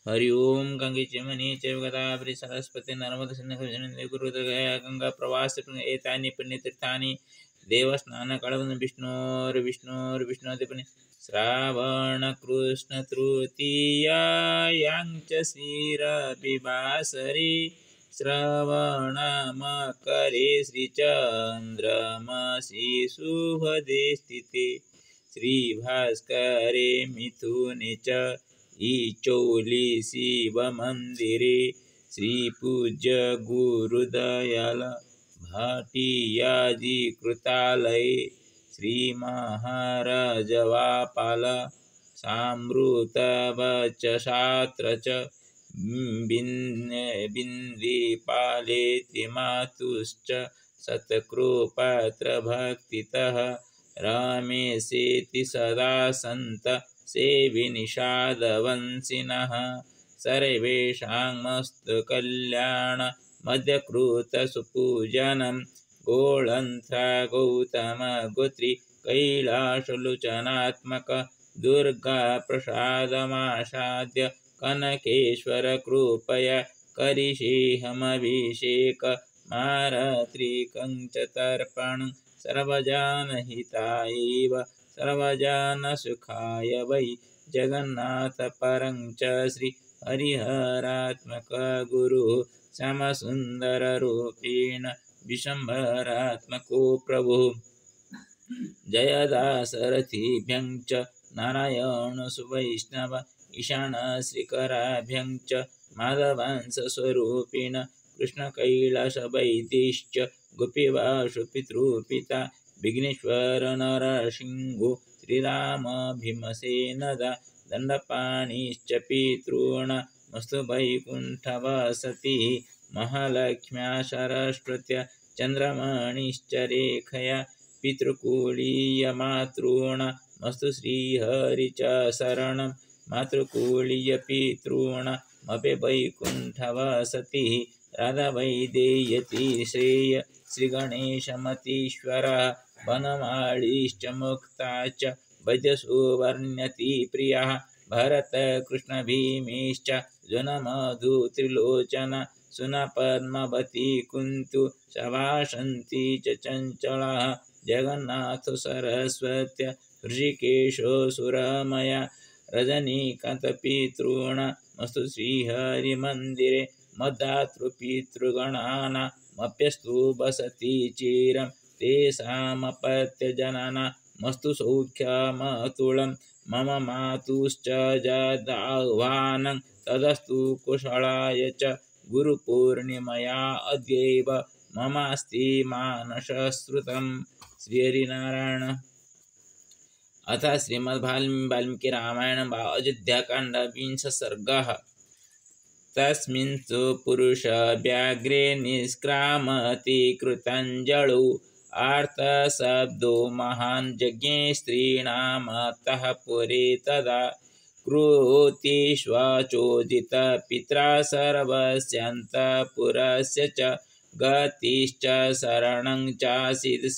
हरि ओम गंगे चमनी चैव गोदावरी सरस्वती नर्मदा सिन्धु गुरुदगया गंगा प्रवास एतानि पुण्यतीर्थानि देवस्थानकळवन् विष्णोर्विष्णोर्विष्णोदिपनि श्रावण कृष्ण तृतीयायां च क्षीरविवासरे श्रवणमकरे श्रीचन्द्रमसि शुभदे स्थिते श्रीभास्करे मिथुने च इचौली शिवमन्दिरे श्रीपूज्य गुरुदयाल भाटियादिकृतालये श्रीमहाराजवापाल सामृतवचशास्त्र च बिन्दिपालेति मातुश्च सत्कृपात्रभक्तितः रमेशेति सदा सन्त सेविनिषादवंशिनः सर्वेषां मस्तु कल्याण मध्यकृतसुपूजनं गोळन्त्रा गौतम गोत्री कैलासलोचनात्मक दुर्गा प्रसादमासाद्य कनकेश्वर कृपया करिष्येऽहमभिषेक मारात्रिकं च तर्पणं सर्वजनहितायैव सर्वजनसुखाय वै जगन्नाथ परं च श्री हरिहरात्मक गुरुः श्यामसुन्दररूपेण विशम्भरात्मको प्रभुः जयदासरथिभ्यं च नारायणसुवैष्णव ईशानश्रीकराभ्यं च माधवांशस्वरूपिण कृष्णकैलासवैद्यश्च गोपीवासुपितृपिता विघ्नेश्वर नरसिंहो श्रीराम भीमसेनदा दण्डपाणिश्च पितॄणामस्तु वैकुण्ठवासतिः महालक्ष्म्या सरस्वत्या चन्द्रमणिश्च रेखया पितृकुलीयमातॄणामस्तु श्रीहरि च शरणं मातृकुलीयपितॄणामपि वैकुण्ठवासतिः राधावैदेयति श्रेय श्रीगणेशमतीश्वरः वनमाळीश्च मुक्ता च वैद्यसुवर्ण्यति प्रियः भरतकृष्णभीमेश्च जनमधु त्रिलोचना सुनपद्मवती कुन्तु शवासन्ति च चञ्चलः जगन्नाथ सरस्वत्या ऋषिकेशो सुरमया रजनीकान्तपितॄणामस्तु श्रीहरिमन्दिरे मद्दातृपितृगणानामप्यस्तु वसति चिरं तेषामपत्यजननामस्तु सौख्यमतुलं मम मातुश्च जदाह्वानं तदस्तु कुशलाय च गुरुपूर्णिमया अद्यैव ममास्ति मानसश्रुतं श्रीहरिनारायण। अथ श्रीमद्वाल्मीकि रामायण अयोध्याकाण्ड 20 सर्गः। तस्मिन्सु पुरुषव्याघ्रे निष्क्रामति कृताञ्जलौ आर्तशब्दो महान् जज्ञे स्त्रीणामतः पुरे तदा कृतिष्वचोदितपित्रा सर्वस्यान्तःपुरस्य च गतिश्च शरणं चासीत् स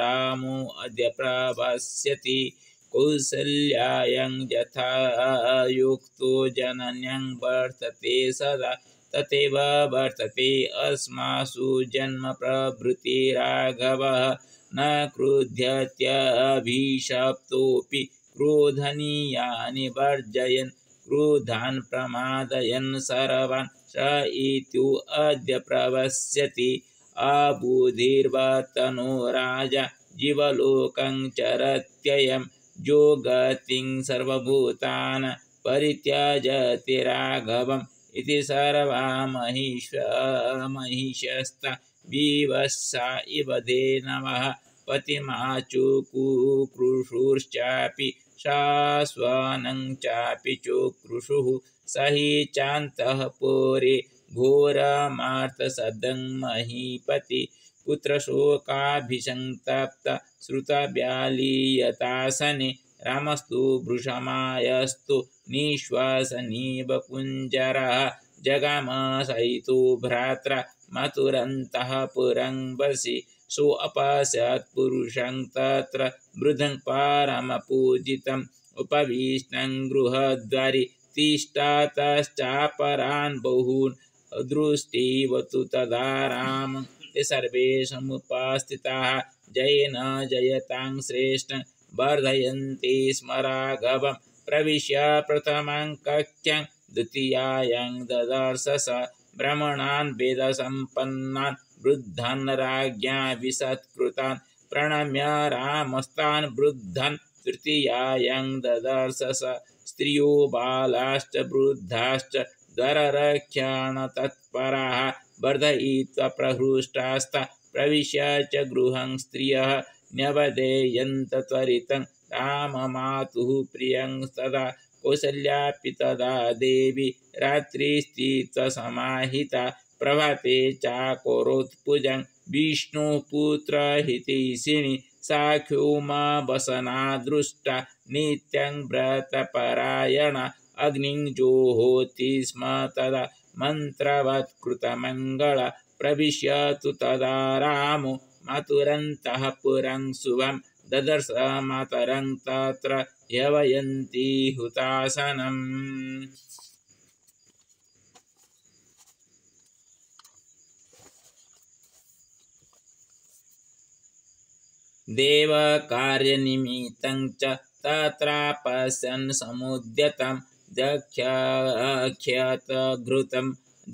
रामो अद्य प्रवस्यति कौसल्यायां यथा युक्तो जनन्यं वर्तते सदा तथैव वर्तते अस्मासु जन्म प्रभृति राघवः न क्रुध्यत्यभिशप्तोऽपि क्रोधनीयानि वर्जयन् क्रुधान् प्रमादयन् सर्वान् स इत्यु अद्य प्रवस्यति अबुधिर्वतनो राजा जीवलोकं चरत्ययं जो गतिं सर्वभूतान् परित्यजति राघवम् इति सर्वा महिषस्ता विवस्सा इव धेनवः पतिमाचुकुकृशुश्चापि शाश्वनं चापि चुकृशुः स हि चान्तःपुरे घोरमार्तसदं महीपति पुत्रशोकाभिसन्तप्त श्रुतव्यालीयतासने रामस्तु वृषमायस्तु निःश्वासनीव कुञ्जरः जगाम सहितो भ्रात्रा मातुरन्तःपुरं वसि सोऽपश्यत् पुरुषं तत्र वृद्धं परमपूजितम् उपविष्टं गृहद्वारि उत्तिष्ठतश्चापरान् बहून् दृष्टिवतु तदा राम। ते सर्वे समुपस्थिताः जयेन जयतां श्रेष्ठ वर्धयन्ति स्म राघवम्। प्रविश्य प्रथमां कक्षां द्वितीयायां ददर्श स ब्राह्मणान् वेदसम्पन्नान् वृद्धान् राज्ञा विसत्कृतान् प्रणम्य रामस्तान् वृद्धान् तृतीयायां ददर्श स स्त्रियो बालाश्च वृद्धाश्च द्वाररक्षणतत्पराः वर्धयित्वा प्रहृष्टास्ता प्रविश्य च गृहं स्त्रियः न्यवदेयन्त त्वरितं राममातुः प्रियं तदा कौसल्यापि तदा देवी रात्रिस्थित्वा समाहिता प्रभाते चाकरोत्पूजं विष्णुपुत्रहितैषिणी साख्योमवसना दृष्टा नित्यं व्रतपरायणा अग्निं जोहोति स्म तदा मन्त्रवत्कृतमङ्गला प्रविश्यतु तदा रामो मातुरन्तः पुरं शुभं ददर्श मातरं तत्र ह्यवयन्ति हुतासनम्। देवकार्यनिमित्तं च तत्रापश्यन् समुद्यतं दध्यक्षतघृतं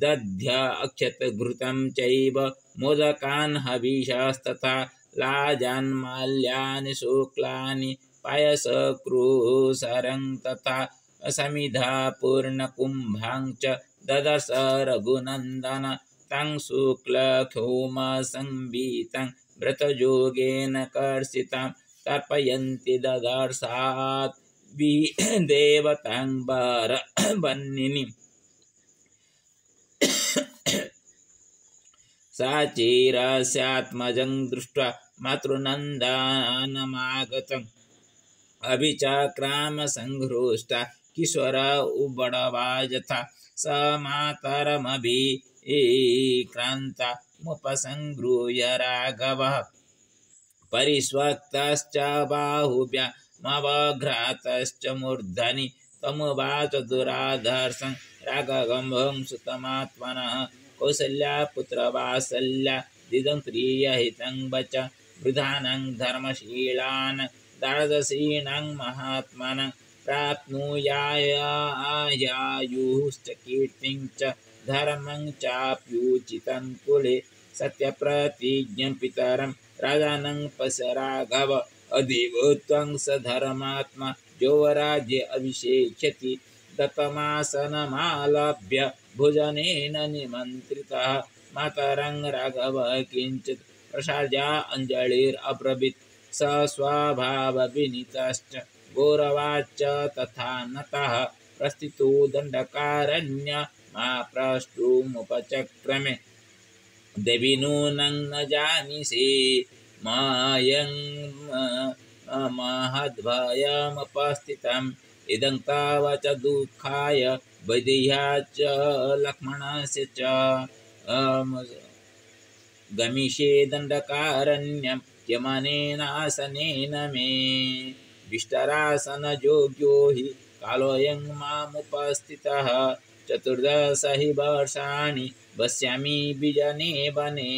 दध्यक्षतघृतं चैव मोदकान् हविषस्तथा लाजान् माल्यानि शुक्लानि पायसकृसरं तथा समिधा पूर्णकुम्भां च ददर्श रघुनन्दन तं शुक्लक्षौमसंवितं व्रतयोगेन कर्षितां तर्पयन्ति ददर्शात् देवतां वरवह्निनीम्। सा चिरस्यात्मजं दृष्ट्वा मातृनन्दानमागतम् अभिचक्राम संहृष्टा किशोर उबडवा यथा स मातरमभिक्रान्ता मुपसंगृह्य राघवः परिष्वक्तश्च बाहुभ्यामवघ्रातश्च मूर्धनि तमुवाच दुराधर्षं राघवं सुतमात्मनः कौसल्यापुत्रवात्सल्या दिदं प्रियहितं वच वृद्धानां धर्मशीलान् द्वादशीनां महात्मनां प्राप्नुयायुश्च कीर्तिं च धर्मं चाप्युचितं कुले सत्यप्रतिज्ञं पितरं राजानं पश्य राघव अदेव त्वं स धर्मात्मा यौवराज्ये अभिषेक्ष्यति दत्तमासनमालभ्य भोजनेन निमन्त्रितः मातरं राघवः किञ्चित् प्रसाद्य अञ्जलिरब्रवीत् स स्वभावविनीतश्च गौरवाच्च तथा नतः प्रस्थितो दण्डकारण्यमाप्रष्टुमुपचक्रमे देवी नूनं न जानीषि मायं महद्भयमुपस्थितम् इदं तव च दुःखाय वैदेह्या च लक्ष्मणस्य च गमिष्ये दण्डकारण्यं यमनेनासनेन मे विष्टरासनयोग्यो हि कालोऽयं मामुपस्थितः चतुर्दश हि वर्षाणि वस्यामि विजने वने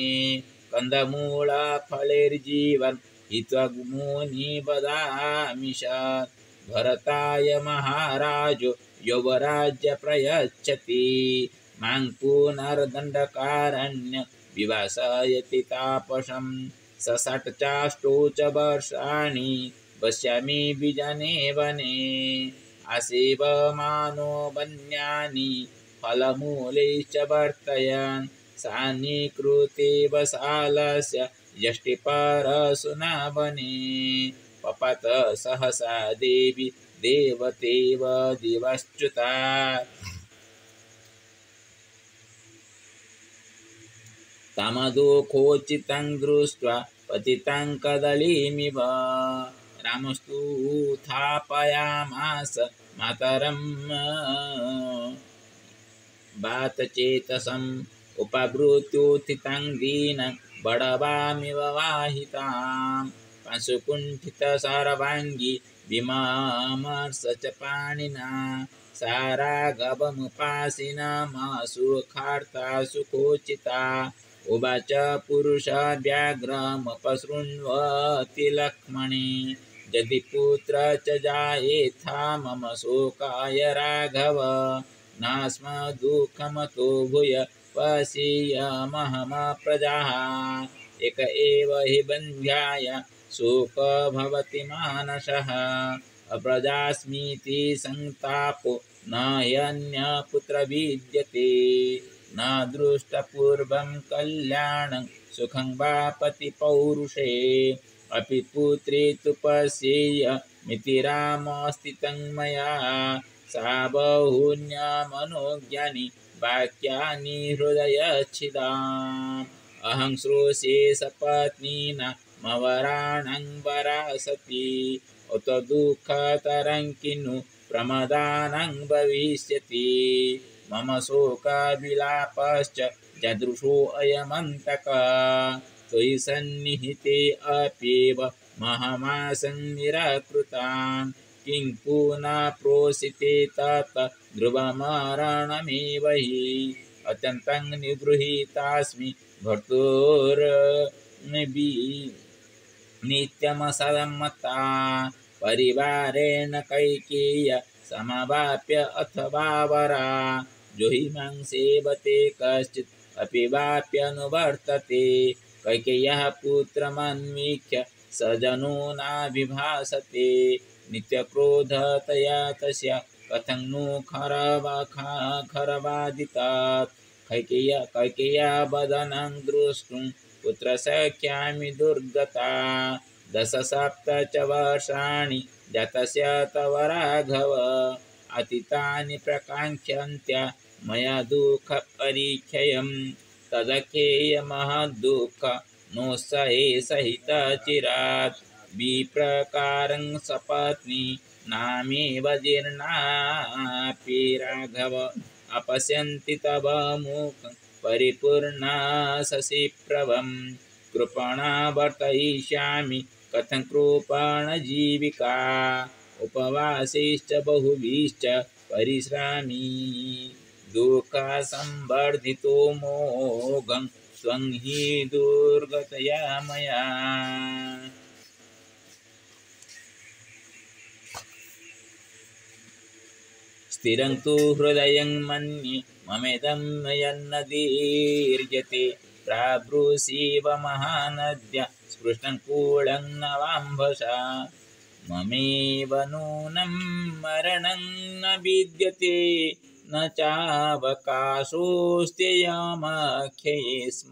कन्दमूलफलैर्जीवन् हित्वा मुनि वदामि सत् भरताय महाराजो यौवराज्य प्रयच्छति मां पुनर्दण्डकारण्य विवासयति तापसं सषट्चाष्टौ च वर्षाणि वस्यामि विजने वने आसेवमानो वन्यानि फलमूलैश्च वर्तयन् सान्निकृते वसालस्य यष्टिपरशुना वने पपत सहसा देवी देवतेव दिवश्च्युता तमदुःखोचितं दृष्ट्वा पतितं कदलीमिव रामस्तु उत्थापयामास मातरं वातचेतसम् उपभृत्युत्थितं दीनं बडवामिव वाहितां पांशुकुण्ठितसर्वाङ्गी विमर्श च पाणिना सा राघवमुपासिना सुखार्था सुखोचिता उवाच पुरुषव्याघ्रमुपसृण्वति लक्ष्मणे यदि पुत्र च जायेथा मम शोकाय राघव नास्म दुःखमतो भूय पश्येयमहमप्रजाः एक एव हि बन्ध्याय शोक भवति मानसः अप्रजास्मीति संतापो न ह्यन्यपुत्र विद्यते न दृष्टपूर्वं कल्याणं सुखं वा पतिपौरुषे अपि पुत्री तु पश्येयमिति रामस्ति तन्मया सा बहुन्यमनोज्ञानि वाक्यानि हृदयच्छिदाम् अहं श्रोषे सपत्नीनामवराणं वरासति उत दुःखतरं किन्नु प्रमदानं भविष्यति मम शोकविलापश्च जदृशोऽयमन्तकः त्वयि सन्निहिते अप्येव महमासं निराकृतान् किं पुनः प्रोषिते तत् ध्रुवमरणमेव हि अत्यन्तं निगृहीतास्मि नित्यमसम्मता परिवारेण कैकेय्य समवाप्य अथवा वरा जो हि मां सेवते कश्चित् अपि वाप्यनुवर्तते कैकेय्यः पुत्रमन्वीक्ष्य स जनो नाभिभाषते नित्यक्रोधतया तस्य कथं नु खरवादितात् कैकेय्या वदनं द्रष्टुं पुत्रसख्यामि दुर्गता 17 च वर्षाणि जातस्य तव राघव अतीतानि प्रकाङ्क्षन्त्य मया दुःखपरीक्षयं तदखेयमहद्दुःख नो सहे सहितचिरात् विप्रकारं सपत्नी नामेव जीर्णापि राघव अपश्यन्ति तव मुखं परिपूर्णा शशिप्रभं कृपणा वर्तयिष्यामि कथं कृपणजीविका उपवासैश्च बहुभिश्च परिश्रामि दुःखसंवर्धितो मोघं त्वं हि दुर्गतया मया स्थिरं तु हृदयं मन्ये ममेदं यन्न दीर्यते प्राब्रूसीव महानद्य स्पृष्टं कूलं नवाम्भसा ममेव नूनं मरणं न विद्यते न चावकाशोऽस्त्ययमख्ये स्म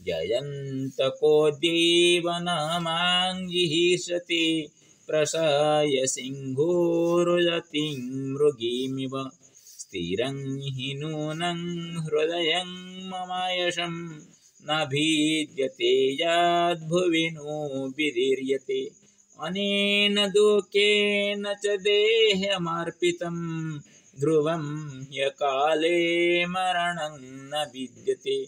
जयन्तकोऽद्यैव न मां जिहीर्षति प्रशय सिंहोरुजतिं मृगीमिव स्थिरं हि नूनं हृदयं ममायशं न भिद्यते यद्भुवि नो विदीर्यते अनेन दुःखेन च देहमर्पितं ध्रुवं ह्यकाले मरणं न विद्यते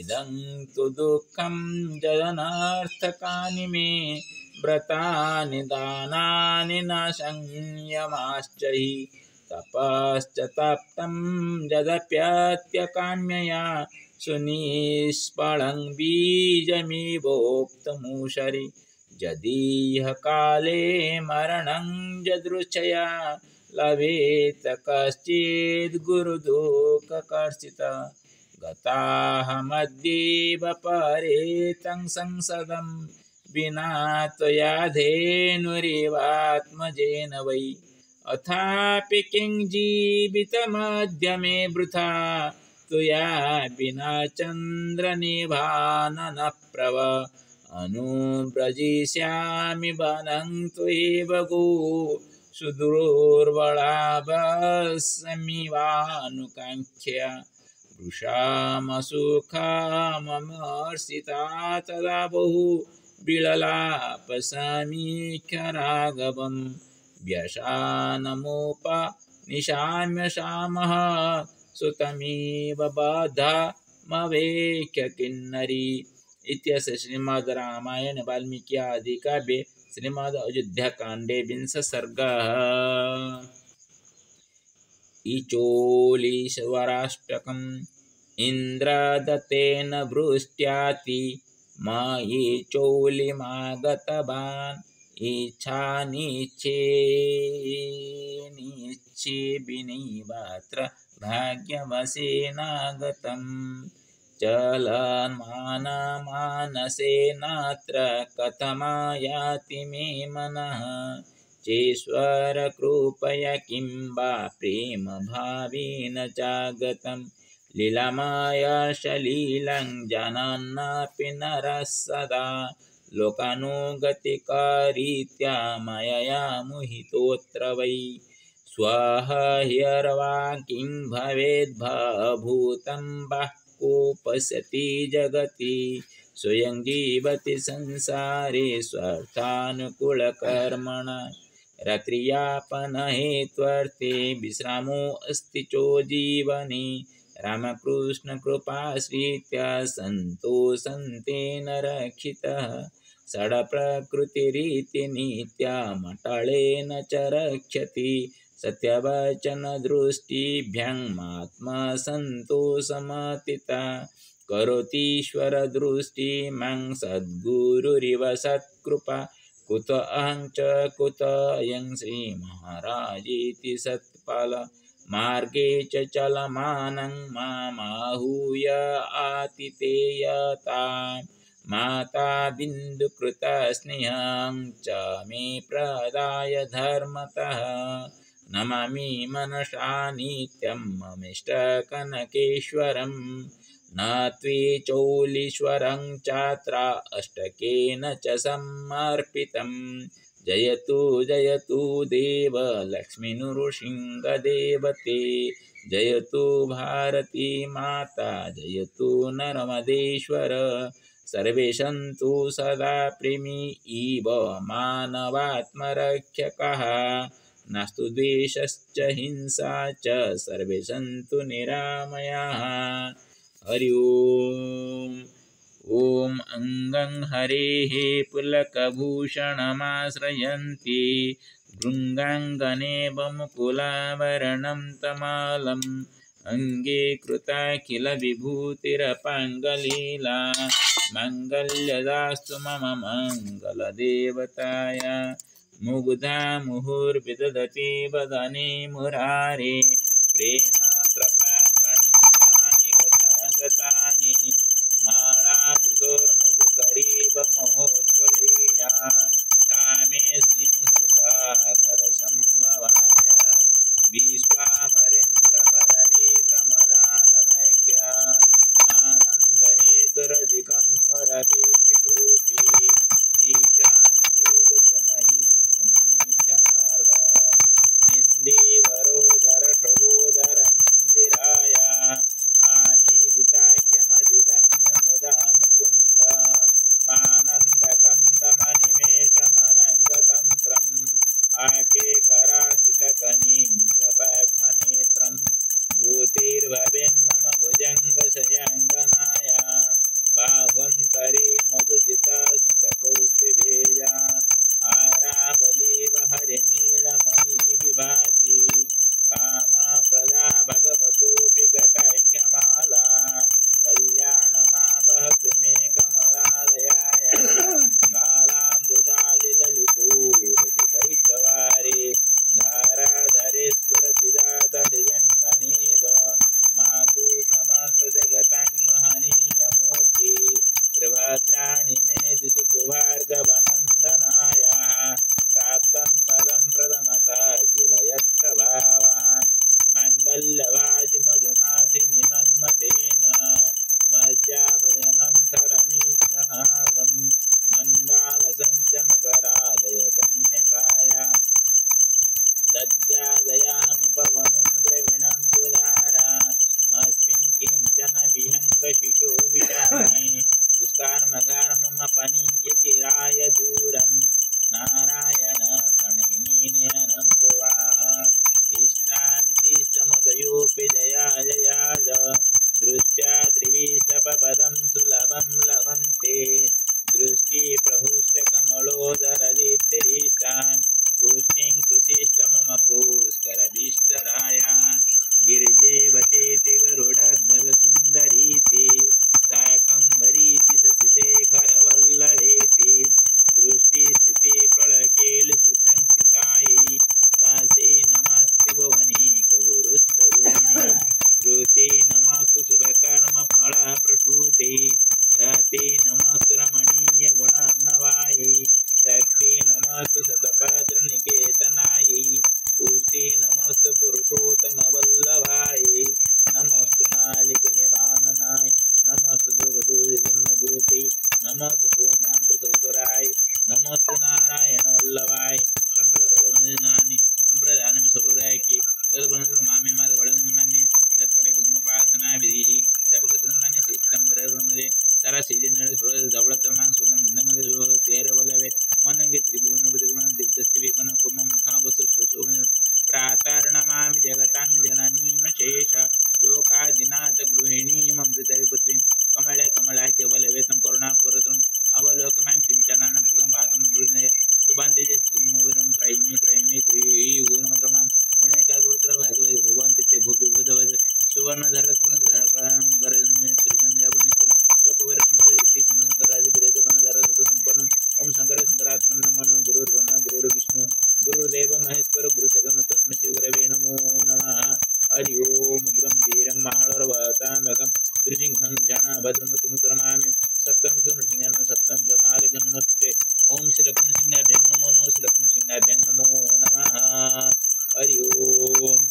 इदं तु दुःखं जदनर्थकानि मे व्रतानि दानानि न संयमाश्च हि तपश्च तप्तं यदप्यत्यकाम्यया सुनिष्फलं बीजमिवोक्तमूशरि यदीह काले मरणं यदृच्छया लभेत कश्चिद् गुरुदुःखकर्षितः गताहमद्यैव परेतं संसदं विना त्वया धेनुरिवात्मजेन वै अथापि किं जीवितमद्य मे वृथा त्वया विना चन्द्रनिभाननप्रभ अनुव्रजिष्यामि वनं त्वयैव गो सुदुर्बलाभस्मिवानुकाङ्क्ष्य वृषामसुखममर्षिता तदा बहु विललापसमीक्ष्य राघवं व्यशानमुपनिशाम्य शामः सुतमिव बद्धमवेक्ष्य किन्नरी इत्यस्य श्रीमद् रामायण वाल्मीकि आदि काव्ये श्रीमद् अयोध्याकाण्डे 20 सर्गः। इचोलीश्वराष्टकम् इन्द्रदत्तेन वृष्ट्याति मयि चोलिमागतवान् इच्छानिच्छेनिच्छेबिनीवत्र भाग्यवशेनागतम् चलन्मानसेनात्र कथमायाति मे मनः चेश्वरकृपया किं वा प्रेमभावेन चागतं लीलामाया सलीलं जानन्नपि नरः सदा लोकानुगतिकारीत्या मया मोहितोऽत्र वै स्वह्यर्वा किं भवेद्भूतं वः को पश्यति जगति स्वयं जीवति संसारे स्वार्थानुकूलकर्मण रात्रियापनहेत्वर्थे विश्रामोऽस्ति चो जीवने रामकृष्णकृपाश्रित्या सन्तोषन्तेन रक्षितः षड्प्रकृतिरीति नित्यमटलेन च रक्षति सत्यवचनदृष्टिभ्यामात्मसन्तोषमतिता करोतीश्वरदृष्टिमां सद्गुरुरिव सत्कृपा कुत अहं च कुत अयं श्रीमहाराजेति सत्पाल मार्गे च चलमानं मामाहूय आतिथेयता माता बिन्दुकृतस्नेहं च मे प्रदाय धर्मतः नमामि मनसा नित्यं ममिष्टकनकेश्वरं न त्वेचोलीश्वरं चात्र अष्टकेन च समर्पितं जयतु जयतु देव लक्ष्मी नृसिंहदेवते जयतु भारती माता जयतु नर्मदेश्वर सर्वे सन्तु सदा प्रेमी इव मानवात्मरक्षकः नास्तु द्वेषश्च हिंसा च सर्वे सन्तु निरामयाः हरि ओम् ॐ अङ्गं हरेः पुलकभूषणमाश्रयन्ति भृङ्गाङ्गनेव मुकुलाभरणं तमालम् अङ्गे कृताखिलविभूतिरपाङ्गलीला माङ्गल्यदास्तु मम मङ्गलदेवताय मुग्धा मुहुर्विदधति वदने मुरारे प्रेम कृपा प्रणिहितानि गतानि मालादृशोर्मधुकरीव महोत्पलेया कामे सिंहसागरसम्भवाय विश्वामरेन्द्रपदवी भ्रमदानदैक्य आनन्दहेतुरधिकं रविर्विशोऽपि ईशानिषेदतु मयि क्षणमीक्षणार्ध मिन्दीवरोदरसहोदरमिन्दिराय आमीलिताख्यमधिगम्य मुदा मुकुन्द मानन्दकन्दमनिमेषमनङ्गतन्त्रम् आकेकरास्थितकनीनिकपक्मनेत्रं भूतिर्भवेन्मम भुजङ्गशयाङ्गनाय बाह्वन्तरे मधुजितासितकौस्तुभेजा हारावलीव हरिनीलमणि विभाति कामप्रदा भगवतोऽपि कटाख्यमाला कल्याणमावहतु मे कमलालयाय कालाम्बुदालिललितो ऋषिकैस्तवारे धाराधरे स्फुरति जातडिजङ्गनेव मातु समस्तजगतां महनीयमूर्ति त्रिभद्राणि मे दिशतु भार्गवनन्दनाय प्राप्तं पदं प्रदमता किल यत्प्रभावान् माङ्गल्यवाजिमधुमासि निमन्मतेन मज्जावयमन्थरमीक्षणादं मन्दालसञ्चमकरादय कन्यकाय दद्यादयानुपवनो द्रविणम्बुधारा मस्मिन् किञ्चन विहङ्गशिशो विशामि दुष्कर्मकर्ममपनीयचिराय दूरं नारायण प्रणयिनीनयनं भुवा इष्टादिशिष्टमतयोऽपि जया श्रुते नमस्तु शुभकर्म फल प्रसूते रते नमस्तु रमणीय गुणान्नवायै शक्ति नमस्तु शतपत्र निकेतनायै पुष्टि नमस्तु पुरुषोत्तम वल्लभायै नमस्तु नालिक निवाननाय नमस्तु दुर्गदूर्जन्मभूते नमस्तु सोमान प्रसुराय नमस्तु नारायण वल्लभाय संप्रदानानि संप्रदानम सरोराय की तदबंध मामे माद बळवंद मान्य तत्कडे धर्मपासना विधी सबक सन्मान्य सिस्टम बरमध्ये सारा सीजन सोड जबळत मांग सुगंधमध्ये जो तेर वलवे मनंगे त्रिभुवन बदगुण दिग्दस्ति विकन कुमम खावस सुसुवन प्रातर्णमामि जगतां जननीं शेष लोकादिनाथ गृहिणीं अमृतपुत्रीं कमले कमलाय केवलवेतं करुणापुरतं अवलोकमां किंचनान प्रथम पातम कृष्ण सुबांते मोविरं त्रैमी त्रैमी त्रिभुवनमत्रमां गुणेकाग्रुत्र भागवत भुवन्ति ते भूपि भूतवद सुवर्णधर गरजन त्रिशन यावनितं शोकवीर सुंदर इति सिंहशंकराज विरेत गणधर सत संपन्नम ओम शंकर शंकरात्मन नमो नमः गुरुर्ब्रह्मा गुरुर्विष्णु गुरुर्देव महेश्वर गुरुसगम तस्मै श्री गुरवे नमो नमः हरि ओम गंभीरं महालरवतामगं दृसिंहं विषाणा भद्रमृतमुक्तरमामि सप्तमिक नृसिंहं सप्तम जमालक नमस्ते ओम श्री लक्ष्मणसिंहाभ्यं नमो नमः श्री लक्ष्मणसिंहाभ्यं नमो नमः हरि ओम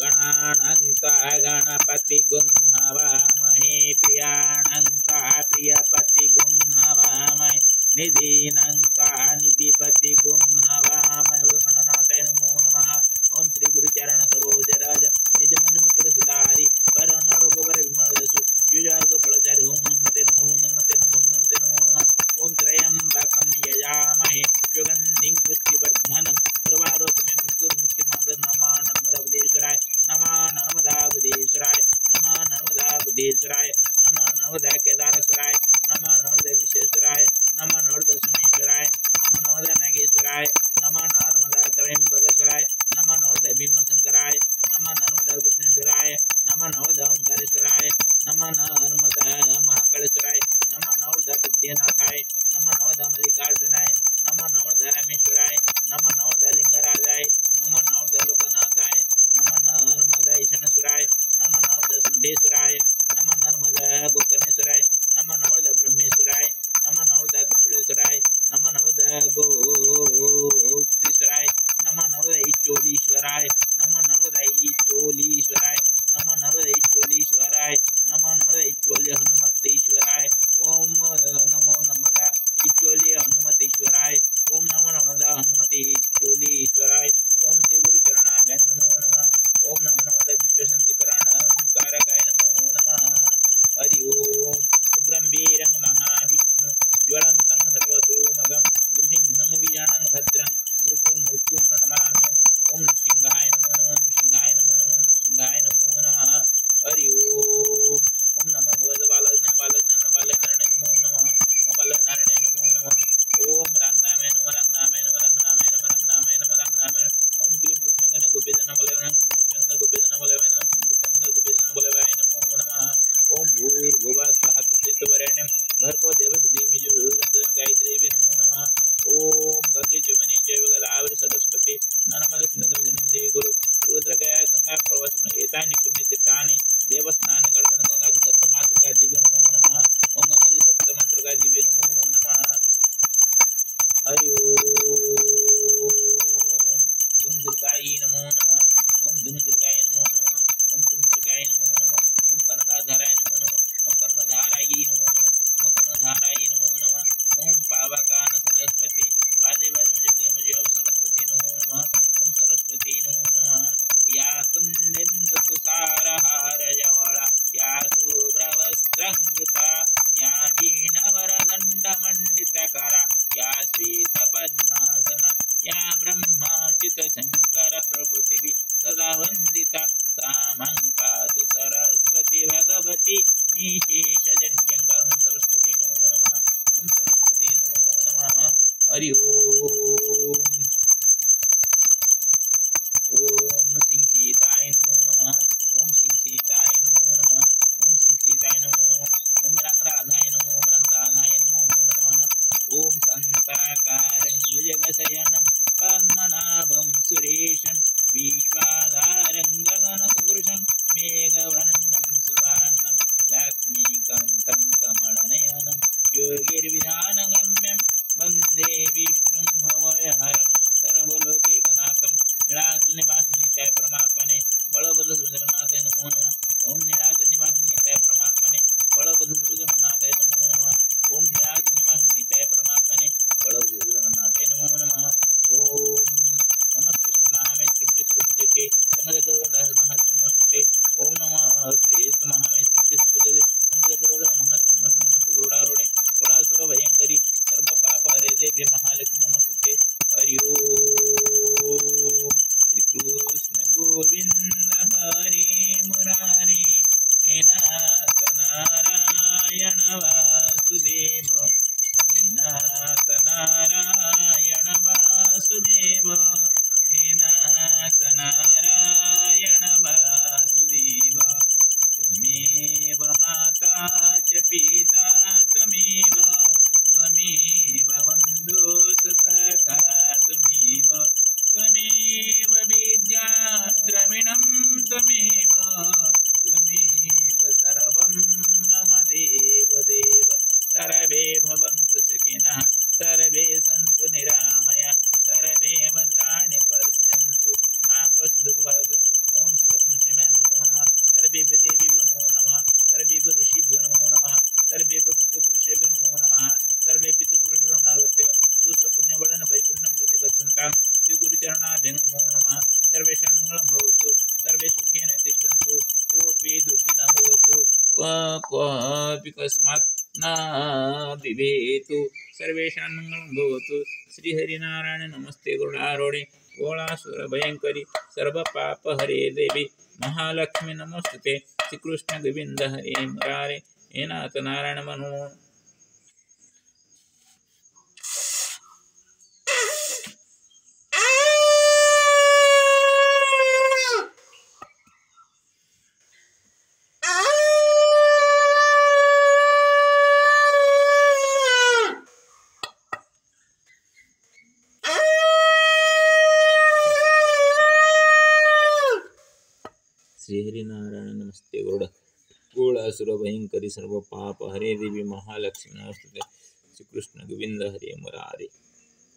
गणानंता गणपति गुंहवामहे प्रियानंता प्रियपति गुंहवामहे निधिनंता निधिपति गुंहवामहे गणनाथाय नमो नमः ओम श्री गुरुचरण सरोज राज निज मन मुकुर सुधारी वरण रघुवर विमल जसु युजाग फलचारि ओम हनुमते नमो ओम हनुमते नमो ओम हनुमते नमो नमः ओम त्र्यंबकं यजामहे सुगंधिं पुष्टिवर्धनम् उर्वारुकमेव मृत्युर्मुख्यमामृतं नमः नर्मदाबुद्धेश्वराय नमः नर्मदाबुद्धेश्वराय नमः नर्मदाबुद्धेश्वराय नमः नर्मदा केदारेश्वराय नमः नर्मदा विश्वेश्वराय नमः नर्मदा सुमेश्वराय नमः नर्मदा नागेश्वराय नमः नर्मदा त्र्यंबकेश्वराय नमः नर्मदा भीमशंकराय नमः नर्मदा कृष्णेश्वराय नमः नर्मदा ओंकारेश्वराय नमः नर्मदा महाकालेश्वराय नमः नर्मदा बद्रीनाथाय नमः नर्मदा मल्लिकार्जुनाय नमः नर्मदा रामेश्वराय नमः नर्मदा लिंगराजाय नमः नर्मदा लोकनाथाय नमः नर्मदा ईशानेश्वराय नमः नर्मदा सुंडेश्वराय नमः नर्मदा गोकर्णेश्वराय नमः नर्मदा ब्रह्मेश्वराय नमः नर्मदा कपिलेश्वराय नमः नर्मदा गोप्तेश्वराय नमः नर्मदा इचोलीश्वराय नमः नर्मदा इचोलीश्वराय नमः नर्मदा इचोलीश्वराय नमः नर्मदा इचोली हनुमतेश्वराय ओम नमो नर्मदा इचोली हनुमतेश्वराय ओम नमो नर्मदा हनुमते इचोलीश्वराय ओम श्री गुरु चरणाभ्यां नमो नमः ओम नमो नर्मदा विश्वशांतिकराय नमो नमः हरि ओम उग्रं वीरं महाविष्णु ज्वलन्तं सर्वतोमगं नृसिंहं विजानं भद्रं मृत्युं नमामि ओम नृसिंहाय नमो नमः नृसिंहाय नमो नमः नृसिंहाय नमो नमः हरि ओम ओम नमो भगवते बालनारायणाय नमो नमः ओम बालनारायणाय नमो नमः ओम रंगरामाय नमः रंगरामाय नमः रंगरामाय नमः रंगरामाय नमः रंगरामाय ओम क्लीं कृष्णांगने गोपीजन बलवाय नमः क्लीं कृष्णांगने गोपीजन बलवाय नमः क्लीं कृष्णांगने गोपीजन बलवाय नमो नमः ओम भूर्भुवः स्वः तत्सवितुर्वरेण्यं भर्गो देवस्य धीमहि गायत्री देवी नमो नमः ओम गंगे जमुने चैव गोदावरी सरस्वती नर्मदे सिन्धु गुरु रुद्रगया गंगा प्रवस्म एतानि पुण्यतीर्थानि देवस्थान गणपति गंगाजी सप्तमातृका दिव्य नमो नमः ओम गंगाजी सप्तमातृका दिव्य नमो नमः हरि ओम दुम दुर्गाय नमो नमः ओम दुम दुर्गाय नमो नमः ओम दुम दुर्गाय नमो नमः ओम कनकाधाराय नमो नमः ओम कनकाधाराय नमो नमः ओम कनकाधाराय नमो नमः ओम पावकान सरस्वती बाजे बाजे जगम जय सरस्वती नमो नमः ओम सरस्वती नमो नमः या कुंदेन्दु तुषारहार जवला या शुभ्रवस्त्रंकृता या वीणवरदण्डमण्डितकरा या श्वेतपद्मासना या ब्रह्माच्युत शंकर प्रभृतिभि सदा वंदिता सा मां पातु सरस्वती भगवती निशेषजड्यं सरस्वती नमो नमः ओम सरस्वती नमो नमः हरि ओम ओम सिंह सीताय नमो नमः ओम सिंह सीताय नमो नमः ओम सिंह सीताय नमो नमः ओम रंगराधाय नमो ओम रंगराधाय नमो नमः ओम संताकारं भुजगशयनं पद्मनाभं सुरेशं विश्वाधारं गगनसदृशं सर्वेभ्यो देवेभ्यो नमो नमः सर्वेभ्यो ऋषिभ्यो नमो नमः सर्वेभ्यो पितृपुरुषेभ्यो नमो नमः सर्वे पितृपुरुषसमागत्य सुस्वपुण्यबलेन वैकुण्ठं प्रति गच्छन्तां श्रीगुरुचरणाभ्यं नमो नमः सर्वेषां मङ्गलं भवतु सर्वे सुखेन तिष्ठन्तु कोऽपि दुःखी न भवतु क्वापि कस्मात् न बिभेतु सर्वेषां मङ्गलं भवतु श्रीहरिनारायण नमस्ते गुरुडारोणे गोळासुरभयङ्करि सर्वपापहरे देवी महालक्ष्मी नमोस्तुते श्रीकृष्ण गोविन्द हरे मुरारे हे नाथ नारायण मनो श्रीहरिनारायण नमस्ते गोळासुरभयङ्करि सर्वपापहरे देवी महालक्ष्मी नमोस्तुते श्रीकृष्ण गोविन्द हरे मुरारे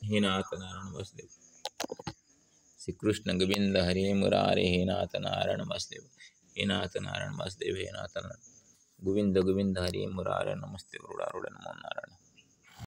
हे नाथ नारायण वासुदेव श्रीकृष्ण गोविन्द हरे मुरारे हे नाथ नारायण वासुदेव हे नाथ नारायण वासुदेव हे नाथ नारायण गोविंद गोविंद हरे मुरारे नमस्ते गुरुडारोढ नमो नारायण।